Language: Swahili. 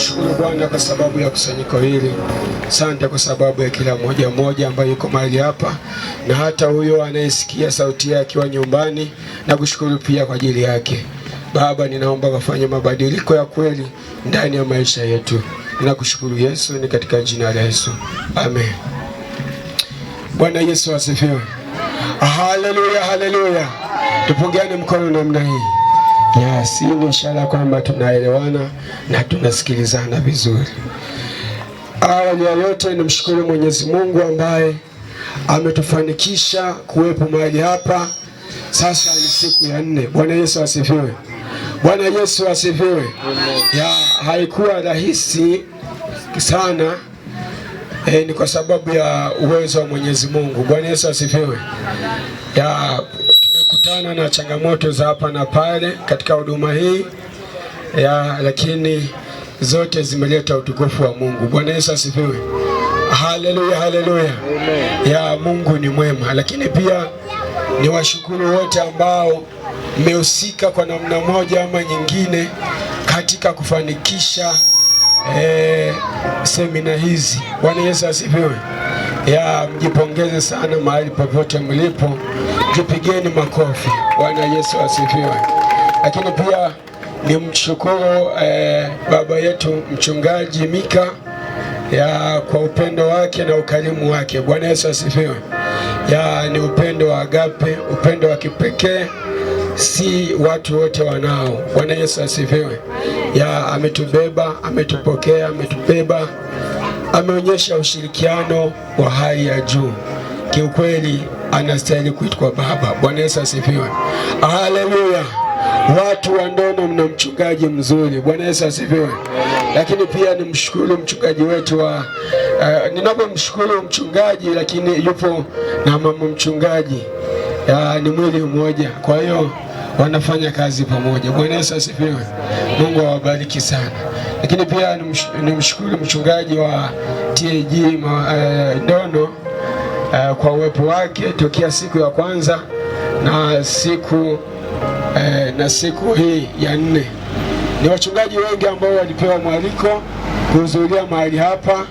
Ninakushukuru Bwana kwa sababu ya kusanyiko hili. Asante kwa sababu ya kila mmoja ambaye yuko mahali hapa, na hata huyo anayesikia sauti yake akiwa nyumbani. Nakushukuru pia kwa ajili yake. Baba, ninaomba kufanya mabadiliko ya kweli ndani ya maisha yetu. Ninakushukuru Yesu, ni katika jina la Yesu. Amen. Bwana Yesu asifiwe. Haleluya, haleluya. Tupungiane mkono namna hii. Yes, hii ni ishara kwamba tunaelewana na tunasikilizana vizuri. Awali ya yote nimshukuru Mwenyezi Mungu ambaye ametufanikisha kuwepo mahali hapa. Sasa ni siku ya 4. Bwana Yesu asifiwe. Bwana Yesu asifiwe. Ya, haikuwa rahisi sana. Ni kwa sababu ya uwezo wa Mwenyezi Mungu. Bwana Yesu asifiwe. Ya, tumekutana na changamoto za hapa na pale katika huduma hii. Ya, lakini zote zimeleta utukufu wa Mungu. Bwana Yesu asifiwe. Haleluya, haleluya. Ya, Mungu ni mwema. Lakini pia ni washukuru wote ambao mmehusika kwa namna moja ama nyingine katika kufanikisha semina hizi. Bwana Yesu asifiwe. Ya, mjipongeze sana mahali popote mlipo. Jipigeni makofi. Bwana Yesu asifiwe. Lakini pia ni mshukuru baba yetu mchungaji Mika ya kwa upendo wake na ukarimu wake. Bwana Yesu asifiwe. Ya, ni upendo wa agape, upendo wa kipekee, si watu wote wanao. Bwana Yesu asifiwe. Ya, ametubeba, ametupokea, ametubeba, ameonyesha ushirikiano wa hali ya juu. Kiukweli anastahili kuitwa baba. Bwana Yesu asifiwe. Haleluya. Watu wa Ndono mna mchungaji mzuri. Bwana Yesu asifiwe. Lakini pia nimshukuru mchungaji wetu wa ninapomshukuru mchungaji, lakini yupo na mama mchungaji. Ni mwili mmoja, kwa hiyo wanafanya kazi pamoja. Bwana Yesu asifiwe. Mungu awabariki sana. Lakini pia nimshukuru mchungaji wa TAG Ndono kwa uwepo wake tokea siku ya kwanza na siku hii ya 4. Ni wachungaji wengi ambao walipewa mwaliko kuhudhuria mahali hapa.